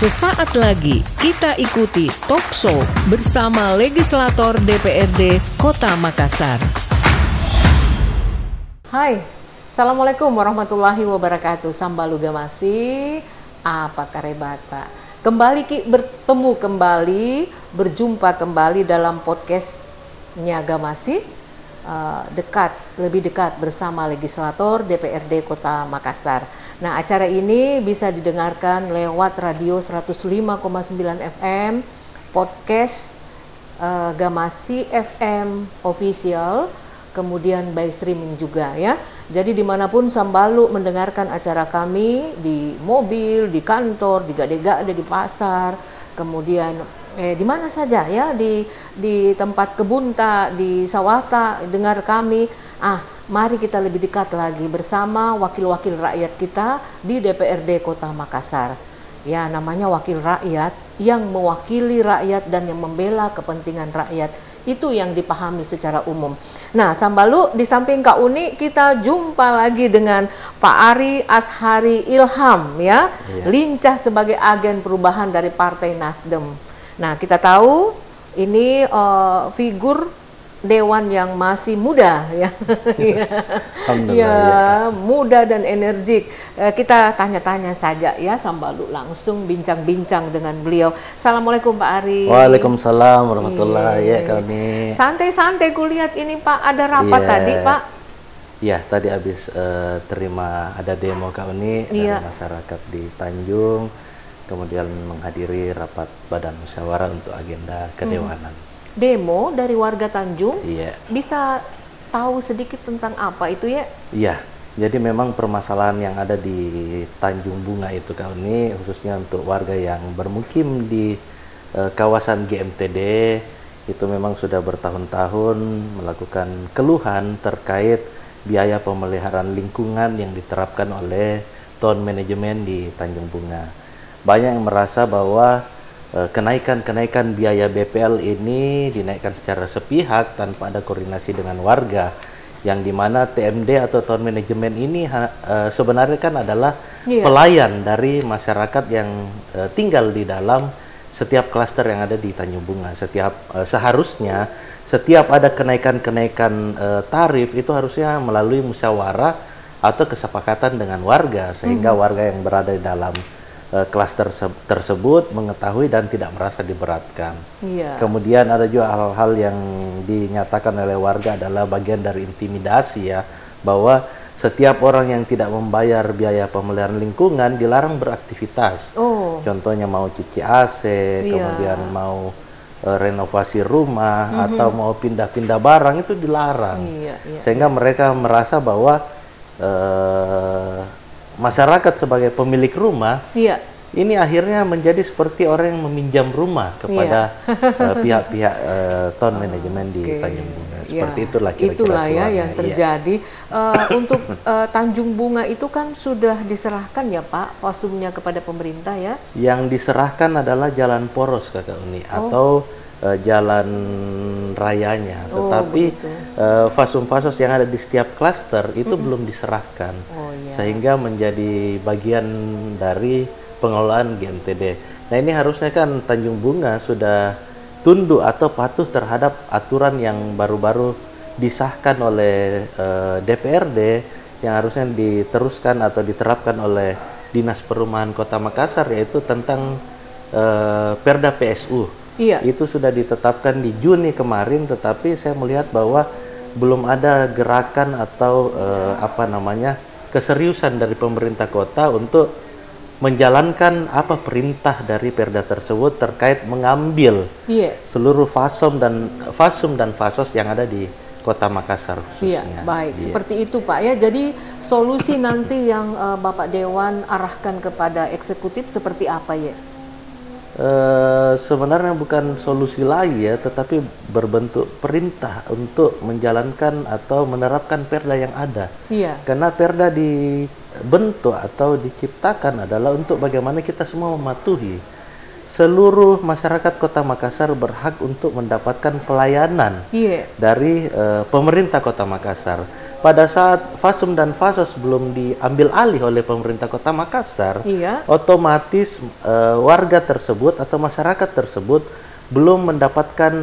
Sesaat lagi kita ikuti talkshow bersama legislator DPRD Kota Makassar. Hai, Assalamualaikum warahmatullahi wabarakatuh. Sambaluga masih, apa karebata. Kembali bertemu kembali, berjumpa kembali dalam podcastnya Gamasi. Lebih dekat bersama legislator DPRD Kota Makassar. Nah, acara ini bisa didengarkan lewat radio 105,9 FM, podcast Gamasi FM official, kemudian by streaming juga ya. Jadi dimanapun Sambalu mendengarkan acara kami, di mobil, di kantor, di gade-gade, di pasar, kemudian di mana saja ya, di tempat kebunta, di sawata, dengar kami. Mari kita lebih dekat lagi bersama wakil-wakil rakyat kita di DPRD Kota Makassar. Ya, namanya wakil rakyat yang mewakili rakyat dan yang membela kepentingan rakyat. Itu yang dipahami secara umum. Nah, Sambalu, di samping Kak Uni, kita jumpa lagi dengan Pak Ari Ashari Ilham ya, lincah sebagai agen perubahan dari Partai Nasdem. Nah, kita tahu ini figur dewan yang masih muda ya. Ya, muda dan energik. Kita tanya-tanya saja ya, Sambalu langsung bincang-bincang dengan beliau. Assalamualaikum Pak Ari. Waalaikumsalam warahmatullahi wabarakatuh. Santai-santai kulihat ini Pak, ada rapat tadi Pak. Iya, tadi habis terima ada demo Kak Uni dari masyarakat di Tanjung. Kemudian menghadiri rapat badan musyawarah untuk agenda kedewanan. Demo dari warga Tanjung? Iya. Bisa tahu sedikit tentang apa itu ya? Iya, jadi memang permasalahan yang ada di Tanjung Bunga itu Kak Uni, khususnya untuk warga yang bermukim di kawasan GMTD, itu memang sudah bertahun-tahun melakukan keluhan terkait biaya pemeliharaan lingkungan yang diterapkan oleh town manajemen di Tanjung Bunga. Banyak yang merasa bahwa kenaikan biaya BPL ini dinaikkan secara sepihak tanpa ada koordinasi dengan warga, yang dimana TMD atau town management ini sebenarnya kan adalah pelayan dari masyarakat yang tinggal di dalam setiap klaster yang ada di Tanjung Bunga. Seharusnya setiap ada kenaikan tarif itu harusnya melalui musyawarah atau kesepakatan dengan warga, sehingga warga yang berada di dalam klaster tersebut mengetahui dan tidak merasa diberatkan. Kemudian ada juga hal-hal yang dinyatakan oleh warga adalah bagian dari intimidasi ya, bahwa setiap orang yang tidak membayar biaya pemeliharaan lingkungan dilarang beraktivitas. Contohnya mau cuci AC, kemudian mau renovasi rumah atau mau pindah-pindah barang itu dilarang. Sehingga mereka merasa bahwa masyarakat sebagai pemilik rumah ini akhirnya menjadi seperti orang yang meminjam rumah kepada pihak-pihak town manajemen di Tanjung Bunga. Seperti itulah kira-kira. Itulah ya yang terjadi. Untuk Tanjung Bunga itu kan sudah diserahkan ya Pak, fasumnya kepada pemerintah ya? Yang diserahkan adalah jalan poros Kakak Uni atau jalan rayanya, tetapi fasum-fasos yang ada di setiap klaster itu belum diserahkan, sehingga menjadi bagian dari pengelolaan GMTD. Nah, ini harusnya kan Tanjung Bunga sudah tunduk atau patuh terhadap aturan yang baru-baru disahkan oleh DPRD, yang harusnya diteruskan atau diterapkan oleh Dinas Perumahan Kota Makassar, yaitu tentang Perda PSU. Itu sudah ditetapkan di Juni kemarin, tetapi saya melihat bahwa belum ada gerakan atau keseriusan dari pemerintah kota untuk menjalankan perintah dari Perda tersebut terkait mengambil seluruh fasum dan fasos yang ada di Kota Makassar khususnya. Baik, seperti itu Pak ya. Jadi solusi nanti yang Bapak Dewan arahkan kepada eksekutif seperti apa ya? Sebenarnya bukan solusi lagi ya, tetapi berbentuk perintah untuk menjalankan atau menerapkan Perda yang ada. Karena Perda dibentuk atau diciptakan adalah untuk bagaimana kita semua mematuhi. Seluruh masyarakat Kota Makassar berhak untuk mendapatkan pelayanan dari pemerintah Kota Makassar. pada saat Fasum dan Fasos belum diambil alih oleh pemerintah Kota Makassar, Iya. otomatis warga tersebut atau masyarakat tersebut belum mendapatkan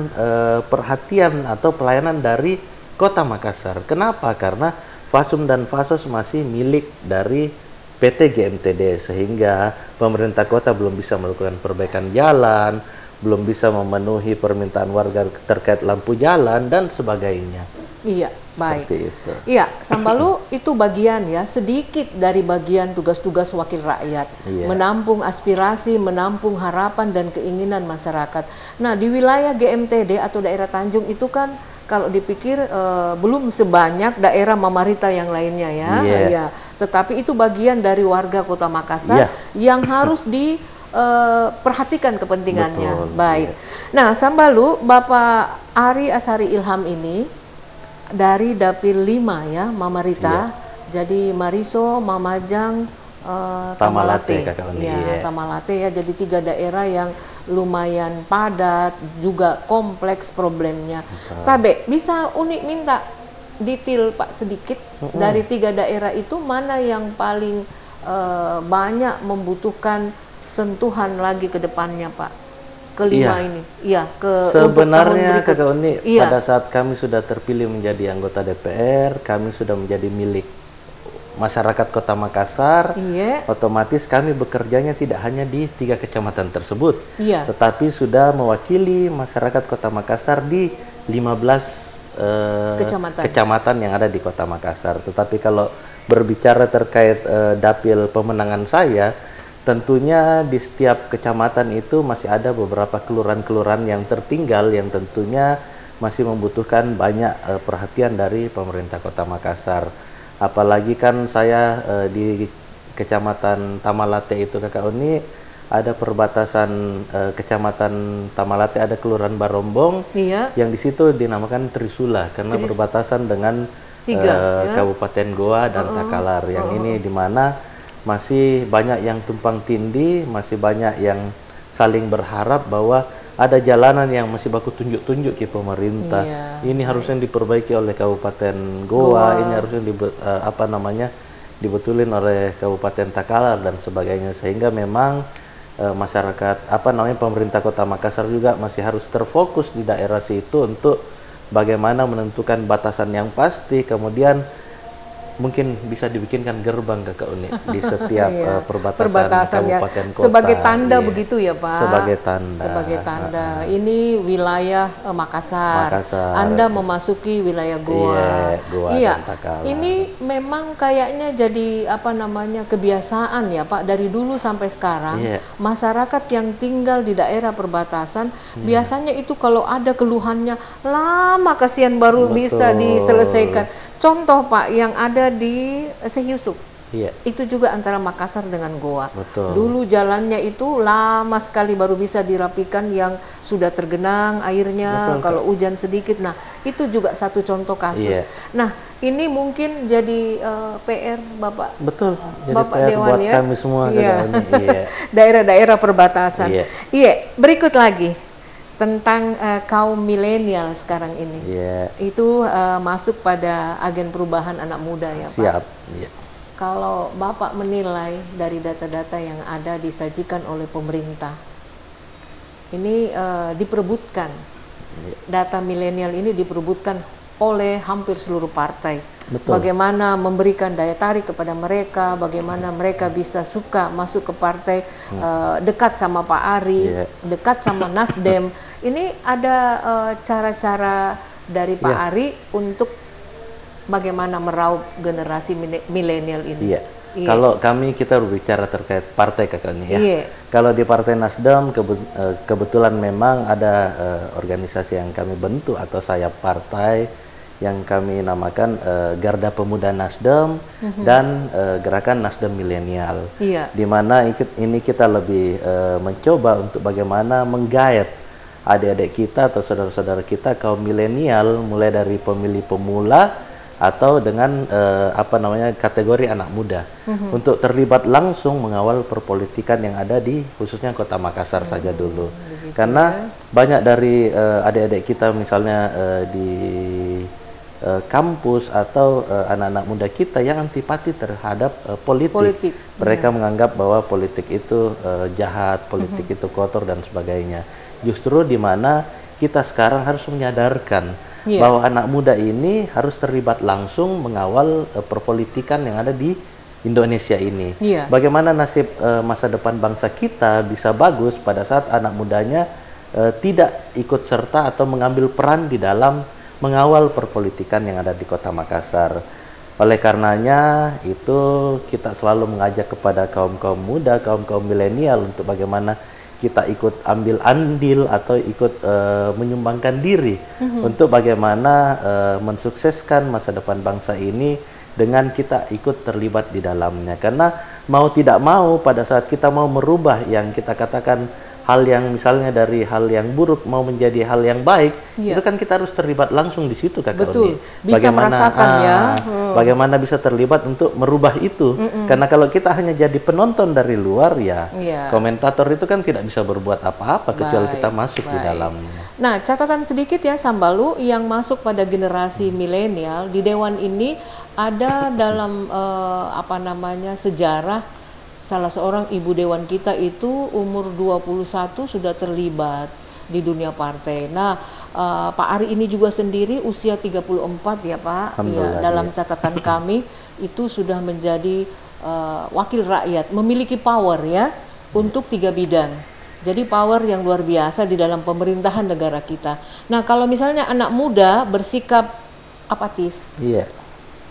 perhatian atau pelayanan dari Kota Makassar. Kenapa? Karena Fasum dan Fasos masih milik dari PT GMTD, sehingga pemerintah kota belum bisa melakukan perbaikan jalan, belum bisa memenuhi permintaan warga terkait lampu jalan dan sebagainya. Iya, baik. Seperti itu. Iya, Sambalu itu bagian ya, sedikit dari bagian tugas-tugas wakil rakyat. Iya. Menampung aspirasi, menampung harapan dan keinginan masyarakat. Nah, di wilayah GMTD atau daerah Tanjung itu kan kalau dipikir belum sebanyak daerah Mamarita yang lainnya ya. Iya. Iya. Tetapi itu bagian dari warga Kota Makassar Iya. yang harus perhatikan kepentingannya. Betul, Baik. iya. Nah, Sambalu, Bapak Ari Asari Ilham ini dari Dapil 5 ya, Mamarita. Jadi Mariso, Mamajang, Tamalate, Tamalate. Kakak Oni, Ya, iya. Tamalate ya. Jadi 3 daerah yang lumayan padat, juga kompleks problemnya. Tabe, bisa Uni minta detail Pak sedikit dari 3 daerah itu mana yang paling banyak membutuhkan sentuhan lagi ke depannya, Pak? Kelima Iya. ini. Iya, Sebenarnya untuk tahun Kakak berikut. Uni, Iya. pada saat kami sudah terpilih menjadi anggota DPR, kami sudah menjadi milik masyarakat Kota Makassar. Iya. Otomatis kami bekerjanya tidak hanya di 3 kecamatan tersebut, Iya. tetapi sudah mewakili masyarakat Kota Makassar di 15 kecamatan yang ada di Kota Makassar. Tetapi kalau berbicara terkait dapil pemenangan saya, tentunya di setiap kecamatan itu masih ada beberapa kelurahan-kelurahan yang tertinggal yang tentunya masih membutuhkan banyak perhatian dari pemerintah Kota Makassar. Apalagi kan saya di Kecamatan Tamalate itu Kakak Uni, ada perbatasan Kecamatan Tamalate, ada Kelurahan Barombong, Iya. yang di situ dinamakan Trisula karena berbatasan dengan Tiga, ya? Kabupaten Goa dan Takalar. Yang ini di mana masih banyak yang tumpang tindih, masih banyak yang saling berharap bahwa ada jalanan yang masih baku tunjuk-tunjuk ke pemerintah. Iya. Ini harusnya diperbaiki oleh Kabupaten Goa, ini harusnya dibetulin oleh Kabupaten Takalar dan sebagainya, sehingga memang masyarakat pemerintah Kota Makassar juga masih harus terfokus di daerah situ untuk bagaimana menentukan batasan yang pasti, kemudian mungkin bisa dibikinkan gerbang Kakak Uni di setiap Iya. perbatasan ya. kabupaten kota. Sebagai tanda Iya. begitu ya Pak? Sebagai tanda. Sebagai tanda. Ini wilayah Makassar. Makassar. Anda memasuki wilayah Goa. Iya, Goa Iya. dan Takalar. Ini memang kayaknya jadi kebiasaan ya Pak, dari dulu sampai sekarang. Iya. Masyarakat yang tinggal di daerah perbatasan biasanya itu kalau ada keluhannya lama kasihan baru bisa Betul. diselesaikan. Contoh Pak yang ada di Syekh Yusuf, Iya. itu juga antara Makassar dengan Goa. Betul. Dulu jalannya itu lama sekali baru bisa dirapikan, yang sudah tergenang airnya. Betul, kalau hujan sedikit. Nah, itu juga satu contoh kasus. Iya. Nah, ini mungkin jadi PR Bapak. Betul. Jadi Bapak PR Dewan buat ya. kami semua Iya. Kakak Uni. Iya. Daerah-daerah perbatasan. Iya. Iya, berikut lagi tentang kaum milenial sekarang ini. Iya. Itu masuk pada agen perubahan anak muda ya Pak. Siap. Iya. Kalau Bapak menilai dari data-data yang ada disajikan oleh pemerintah, ini diperebutkan, data milenial ini diperebutkan oleh hampir seluruh partai. Betul. Bagaimana memberikan daya tarik kepada mereka, bagaimana mereka bisa suka masuk ke partai, dekat sama Pak Ari, Iya. dekat sama Nasdem. Ini ada cara-cara dari Pak Iya. Ari untuk bagaimana meraup generasi milenial ini. Iya. Iya. Kalau kita berbicara terkait partai Kakak Uni ya. Iya. Kalau di Partai Nasdem kebetulan memang ada organisasi yang kami bentuk atau sayap partai yang kami namakan Garda Pemuda Nasdem dan Gerakan Nasdem Milenial. Iya. Di mana ini kita lebih mencoba untuk bagaimana menggait adik-adik kita atau saudara-saudara kita kaum milenial, mulai dari pemilih pemula atau dengan kategori anak muda untuk terlibat langsung mengawal perpolitikan yang ada di khususnya Kota Makassar saja dulu. Karena banyak dari adik-adik kita misalnya di kampus atau anak-anak muda kita yang antipati terhadap politik. Mereka menganggap bahwa politik itu jahat, politik itu kotor dan sebagainya. Justru di mana kita sekarang harus menyadarkan bahwa anak muda ini harus terlibat langsung mengawal perpolitikan yang ada di Indonesia ini. Bagaimana nasib masa depan bangsa kita bisa bagus pada saat anak mudanya tidak ikut serta atau mengambil peran di dalam mengawal perpolitikan yang ada di Kota Makassar. Oleh karenanya itu kita selalu mengajak kepada kaum-kaum muda, kaum-kaum milenial untuk bagaimana kita ikut ambil andil atau ikut menyumbangkan diri untuk bagaimana mensukseskan masa depan bangsa ini dengan kita ikut terlibat di dalamnya. Karena mau tidak mau pada saat kita mau merubah yang kita katakan hal yang misalnya dari hal yang buruk mau menjadi hal yang baik, itu kan kita harus terlibat langsung di situ, Kak Roni. Bisa merasakan bagaimana bisa terlibat untuk merubah itu. Karena kalau kita hanya jadi penonton dari luar komentator itu kan tidak bisa berbuat apa-apa kecuali kita masuk di dalamnya. Nah, catatan sedikit ya Sambalu, yang masuk pada generasi milenial di Dewan ini ada dalam sejarah. Salah seorang ibu dewan kita itu umur 21 sudah terlibat di dunia partai. Nah, Pak Ari ini juga sendiri usia 34 ya Pak. Ya, dalam catatan kami itu sudah menjadi wakil rakyat, memiliki power ya untuk 3 bidang. Jadi power yang luar biasa di dalam pemerintahan negara kita. Nah, kalau misalnya anak muda bersikap apatis,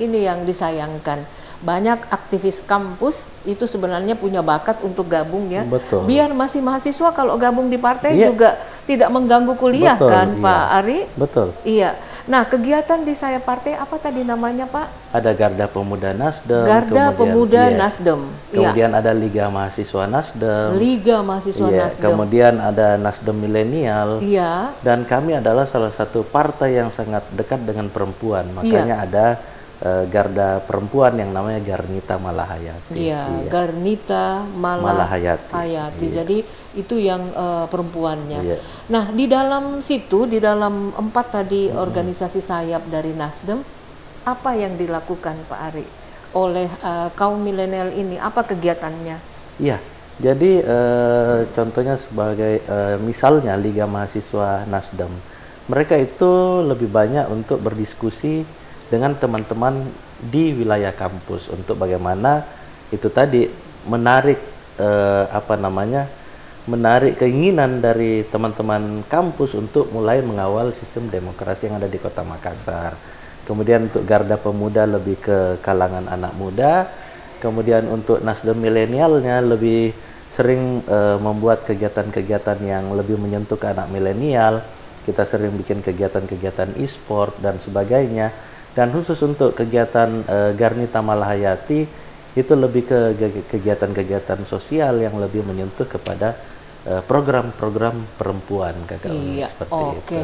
ini yang disayangkan. Banyak aktivis kampus itu sebenarnya punya bakat untuk gabung ya. Biar masih mahasiswa kalau gabung di partai juga tidak mengganggu kuliah kan Pak Ari? Iya. Nah, kegiatan di sayap partai apa tadi namanya Pak? Ada Garda Pemuda Nasdem. Garda Pemuda Nasdem. Kemudian ada Liga Mahasiswa Nasdem. Liga Mahasiswa Nasdem. Kemudian ada Nasdem Milenial. Dan kami adalah salah satu partai yang sangat dekat dengan perempuan. Makanya ada Garda Perempuan yang namanya Garnita Malahayati. Garnita Malahayati. Jadi itu yang perempuannya. Nah, di dalam situ, di dalam 4 tadi organisasi sayap dari Nasdem, apa yang dilakukan Pak Ari oleh kaum milenial ini? Apa kegiatannya? Jadi contohnya sebagai misalnya Liga Mahasiswa Nasdem, mereka itu lebih banyak untuk berdiskusi dengan teman-teman di wilayah kampus untuk bagaimana itu tadi menarik menarik keinginan dari teman-teman kampus untuk mulai mengawal sistem demokrasi yang ada di Kota Makassar. Kemudian untuk Garda Pemuda lebih ke kalangan anak muda. Kemudian untuk Nasdem milenialnya lebih sering membuat kegiatan-kegiatan yang lebih menyentuh ke anak milenial. Kita sering bikin kegiatan-kegiatan e-sport dan sebagainya. Dan khusus untuk kegiatan Garnita Malahayati itu lebih ke kegiatan-kegiatan sosial yang lebih menyentuh kepada program-program perempuan, Kakak. Seperti itu.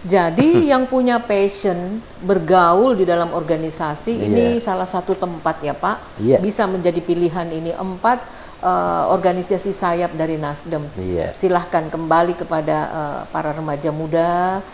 Jadi yang punya passion bergaul di dalam organisasi ini salah satu tempat ya Pak, bisa menjadi pilihan ini 4 organisasi sayap dari Nasdem. Silahkan kembali kepada para remaja muda,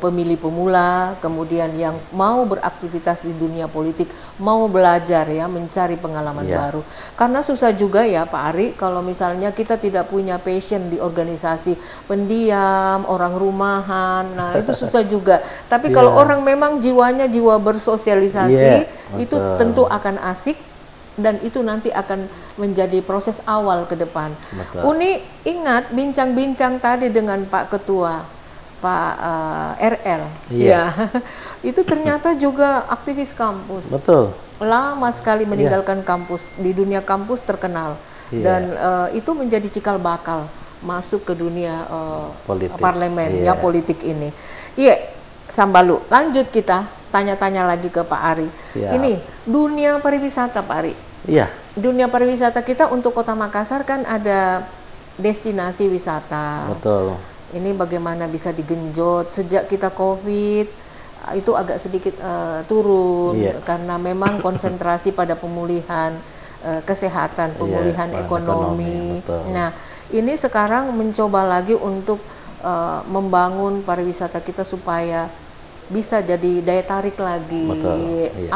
pemilih pemula, kemudian yang mau beraktivitas di dunia politik, mau belajar ya, mencari pengalaman baru. Karena susah juga ya Pak Ari, kalau misalnya kita tidak punya passion di organisasi, pendiam, orang rumahan, nah itu susah juga. Tapi kalau orang memang jiwanya jiwa bersosialisasi, itu tentu akan asik, dan itu nanti akan menjadi proses awal ke depan. Uni ingat bincang-bincang tadi dengan Pak Ketua, Pak RL, itu ternyata juga aktivis kampus. Lama sekali meninggalkan kampus, di dunia kampus terkenal, dan itu menjadi cikal bakal masuk ke dunia parlemen politik ini. Sambalu, lanjut kita tanya-tanya lagi ke Pak Ari. Ini dunia pariwisata Pak Ari. Dunia pariwisata kita untuk Kota Makassar kan ada destinasi wisata. Ini bagaimana bisa digenjot sejak kita COVID itu agak sedikit turun karena memang konsentrasi pada pemulihan kesehatan, pemulihan ekonomi. Nah, ini sekarang mencoba lagi untuk membangun pariwisata kita supaya bisa jadi daya tarik lagi. Betul, iya.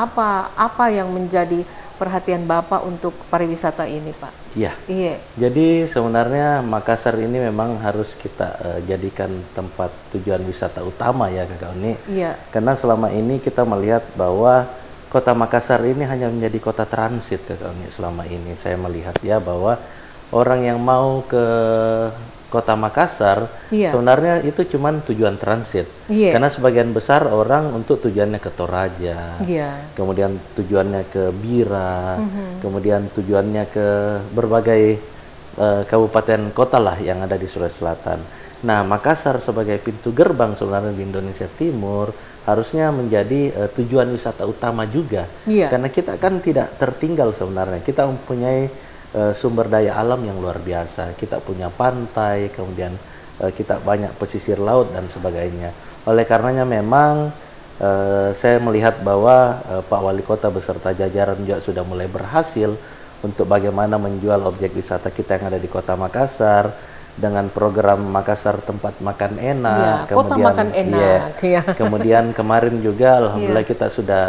Apa yang menjadi perhatian Bapak untuk pariwisata ini, Pak? Iya. Iya. Jadi sebenarnya Makassar ini memang harus kita jadikan tempat tujuan wisata utama ya Kakak Uni. Iya. Karena selama ini kita melihat bahwa Kota Makassar ini hanya menjadi kota transit Kakak Uni selama ini. Saya melihat ya bahwa orang yang mau ke Kota Makassar sebenarnya itu cuman tujuan transit. Karena sebagian besar orang untuk tujuannya ke Toraja, kemudian tujuannya ke Bira, kemudian tujuannya ke berbagai kabupaten kota lah yang ada di Sulawesi Selatan. Nah, Makassar sebagai pintu gerbang sebenarnya di Indonesia Timur harusnya menjadi tujuan wisata utama juga. Karena kita kan tidak tertinggal sebenarnya. Kita mempunyai sumber daya alam yang luar biasa. Kita punya pantai, kemudian kita banyak pesisir laut dan sebagainya. Oleh karenanya memang saya melihat bahwa Pak Wali Kota beserta jajaran juga sudah mulai berhasil untuk bagaimana menjual objek wisata kita yang ada di Kota Makassar dengan program Makassar Tempat Makan Enak. Kota Makan Enak. Kemudian kemarin juga alhamdulillah kita sudah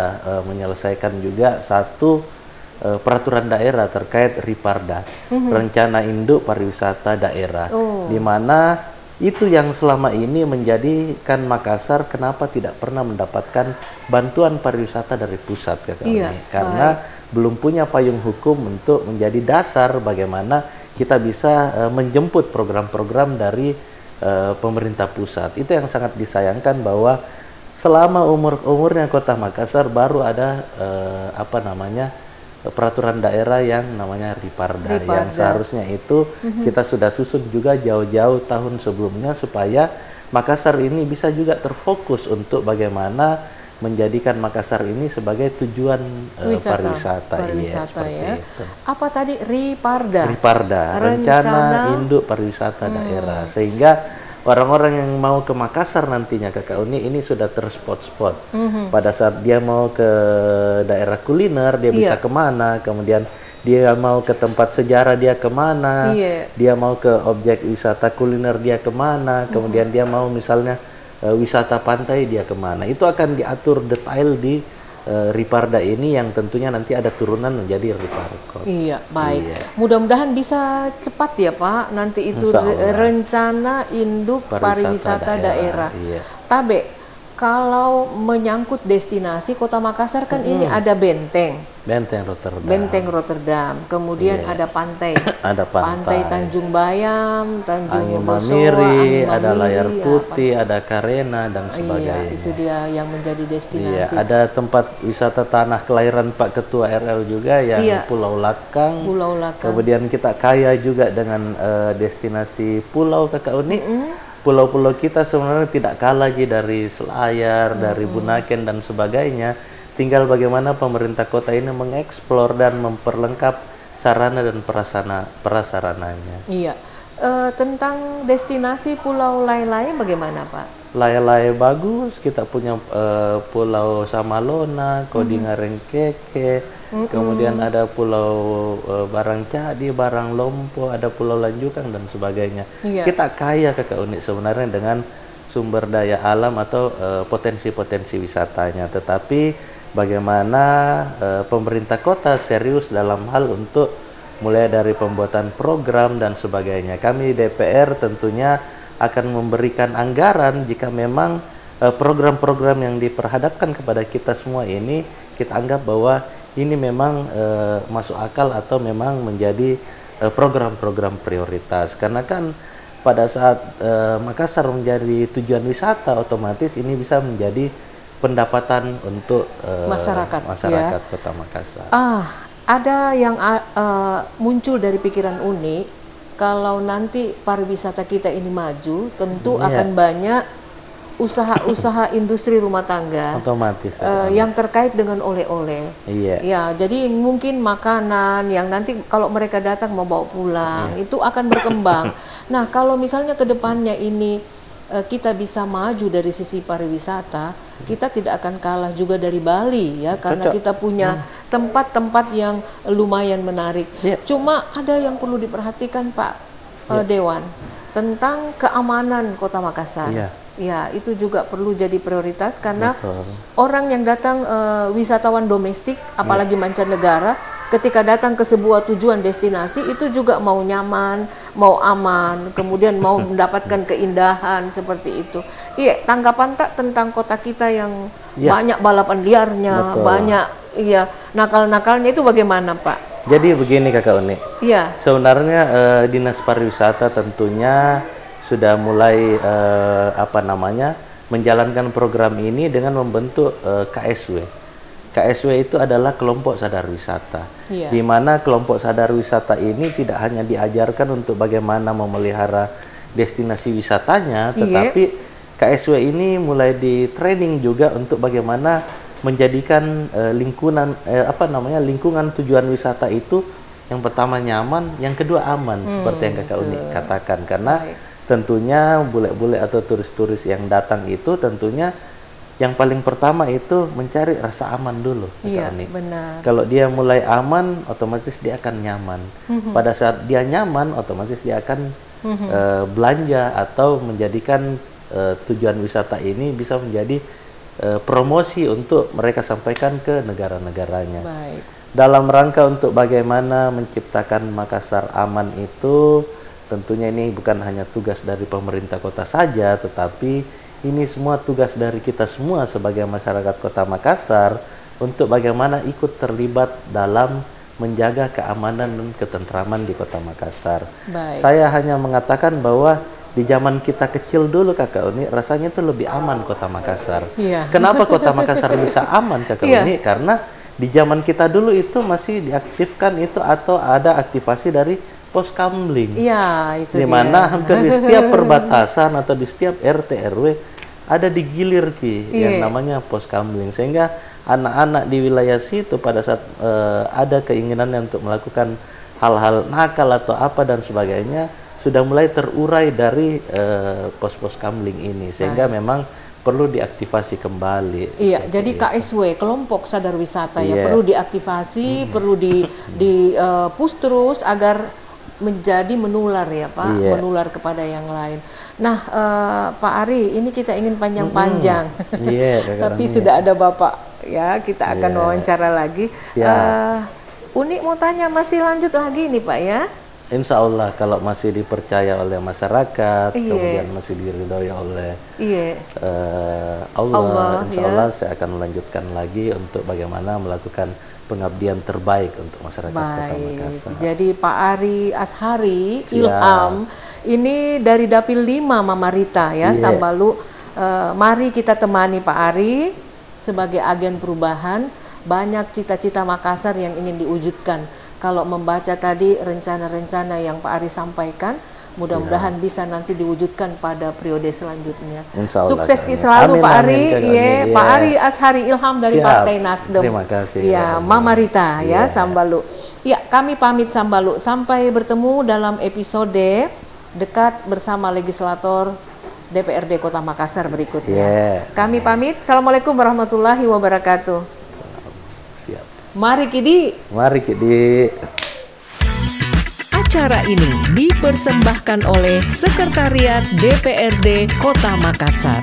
menyelesaikan juga satu peraturan daerah terkait Riparda, Rencana Induk Pariwisata Daerah, di mana itu yang selama ini menjadikan Makassar kenapa tidak pernah mendapatkan bantuan pariwisata dari pusat karena belum punya payung hukum untuk menjadi dasar bagaimana kita bisa menjemput program-program dari pemerintah pusat. Itu yang sangat disayangkan bahwa selama umurnya Kota Makassar baru ada peraturan daerah yang namanya Riparda. Yang seharusnya itu kita sudah susun juga jauh-jauh tahun sebelumnya supaya Makassar ini bisa juga terfokus untuk bagaimana menjadikan Makassar ini sebagai tujuan pariwisata ya. Itu. Apa tadi Riparda? Riparda, Rencana Induk Pariwisata Daerah, sehingga orang-orang yang mau ke Makassar nantinya Kakak Uni ini sudah terspot-spot. Pada saat dia mau ke daerah kuliner dia bisa kemana, kemudian dia mau ke tempat sejarah dia kemana, dia mau ke objek wisata kuliner dia kemana, kemudian dia mau misalnya wisata pantai dia kemana. Itu akan diatur detail di Riparda ini yang tentunya nanti ada turunan menjadi Riparkot. Iya, baik. Mudah-mudahan bisa cepat ya Pak, nanti itu Rencana Induk Pariwisata Daerah. Tabe, kalau menyangkut destinasi Kota Makassar kan ini ada Benteng Rotterdam, kemudian ada pantai, pantai Tanjung Bayam, Tanjung Mamiri, ada Layar Putih, ada Karena dan sebagainya. Itu dia yang menjadi destinasi. Ada tempat wisata tanah kelahiran Pak Ketua RL juga yang Pulau Lakang. Kemudian kita kaya juga dengan destinasi pulau Kakak Uni. Pulau-pulau kita sebenarnya tidak kalah lagi dari Selayar, dari Bunaken dan sebagainya. Tinggal bagaimana pemerintah kota ini mengeksplor dan memperlengkap sarana dan prasarananya. Iya. Tentang destinasi Pulau Lay-Lay bagaimana Pak? Lay-Lay bagus, kita punya Pulau Samalona, Kodingarengkeke, kemudian ada Pulau Barangcadi, Baranglompo, ada Pulau Lanjukang dan sebagainya. Kita kaya Kakak Uni sebenarnya dengan sumber daya alam atau potensi-potensi wisatanya, tetapi bagaimana pemerintah kota serius dalam hal untuk mulai dari pembuatan program dan sebagainya. Kami DPR tentunya akan memberikan anggaran jika memang program-program yang diperhadapkan kepada kita semua ini kita anggap bahwa ini memang masuk akal atau memang menjadi program-program prioritas. Karena kan pada saat Makassar menjadi tujuan wisata, otomatis ini bisa menjadi pendapatan untuk masyarakat Kota Makassar. Ada yang muncul dari pikiran Uni, kalau nanti pariwisata kita ini maju, tentu akan banyak usaha-usaha industri rumah tangga otomatis yang terkait dengan oleh-oleh. Ya, jadi mungkin makanan yang nanti kalau mereka datang mau bawa pulang itu akan berkembang. Nah, kalau misalnya ke depannya ini kita bisa maju dari sisi pariwisata, kita tidak akan kalah juga dari Bali ya, karena kita punya tempat-tempat yang lumayan menarik. Cuma ada yang perlu diperhatikan Pak Dewan tentang keamanan Kota Makassar. Ya, itu juga perlu jadi prioritas karena Betul. orang yang datang wisatawan domestik, apalagi mancanegara, ketika datang ke sebuah tujuan destinasi itu juga mau nyaman, mau aman, kemudian mau mendapatkan keindahan seperti itu. Iya, tanggapan tak tentang kota kita yang banyak balapan liarnya, Betul. banyak nakal-nakalnya itu bagaimana, Pak? Jadi begini Kakak Uni. Iya. Sebenarnya Dinas Pariwisata tentunya sudah mulai menjalankan program ini dengan membentuk KSW. KSW itu adalah kelompok sadar wisata. Iya. Di mana kelompok sadar wisata ini tidak hanya diajarkan untuk bagaimana memelihara destinasi wisatanya, tetapi KSW ini mulai di training juga untuk bagaimana menjadikan lingkungan tujuan wisata itu yang pertama nyaman, yang kedua aman, seperti yang Kakak Uni katakan. Karena tentunya bule-bule atau turis-turis yang datang itu tentunya yang paling pertama itu mencari rasa aman dulu. Iya, Uni. benar. Kalau dia mulai aman, otomatis dia akan nyaman. Pada saat dia nyaman, otomatis dia akan belanja atau menjadikan tujuan wisata ini bisa menjadi promosi untuk mereka sampaikan ke negara-negaranya. Baik. Dalam rangka untuk bagaimana menciptakan Makassar aman itu, tentunya ini bukan hanya tugas dari pemerintah kota saja, tetapi ini semua tugas dari kita semua sebagai masyarakat Kota Makassar untuk bagaimana ikut terlibat dalam menjaga keamanan dan ketentraman di Kota Makassar. Baik. Saya hanya mengatakan bahwa di zaman kita kecil dulu Kakak Uni, rasanya itu lebih aman Kota Makassar. Iya. Kenapa Kota Makassar bisa aman Kakak Uni? Karena di zaman kita dulu itu masih diaktifkan itu atau ada aktivasi dari pos kamling. Iya, itu di mana hampir di setiap perbatasan atau di setiap RT RW ada digilir yang namanya pos kamling, sehingga anak-anak di wilayah situ pada saat ada keinginan untuk melakukan hal-hal nakal atau apa dan sebagainya sudah mulai terurai dari pos-pos kamling ini, sehingga memang perlu diaktifasi kembali. Iya, jadi KSW, kelompok sadar wisata ya perlu diaktifasi, perlu di push terus agar menjadi menular ya Pak, menular kepada yang lain. Nah Pak Ari, ini kita ingin panjang-panjang, tapi sudah ada Bapak ya, kita akan wawancara lagi. Uni mau tanya, masih lanjut lagi nih Pak ya? Insya Allah kalau masih dipercaya oleh masyarakat, kemudian masih diridhoi oleh Allah, insya Allah saya akan melanjutkan lagi untuk bagaimana melakukan pengabdian terbaik untuk masyarakat Kota Makassar. Jadi Pak Ari Ashari Ilham ini dari Dapil 5 Mama Rita ya, Sambalu. Mari kita temani Pak Ari sebagai agen perubahan. Banyak cita-cita Makassar yang ingin diwujudkan. Kalau membaca tadi rencana-rencana yang Pak Ari sampaikan, mudah-mudahan bisa nanti diwujudkan pada periode selanjutnya. Sukses selalu Pak Ari. Pak Ari Ashari Ilham dari Partai Nasdem. Terima kasih. Ya, Mama Rita ya, Sambalu. Ya, kami pamit Sambalu. Sampai bertemu dalam episode dekat bersama legislator DPRD Kota Makassar berikutnya. Kami pamit. Assalamualaikum warahmatullahi wabarakatuh. Mari Kidi. Mari Kidi. Acara ini dipersembahkan oleh Sekretariat DPRD Kota Makassar.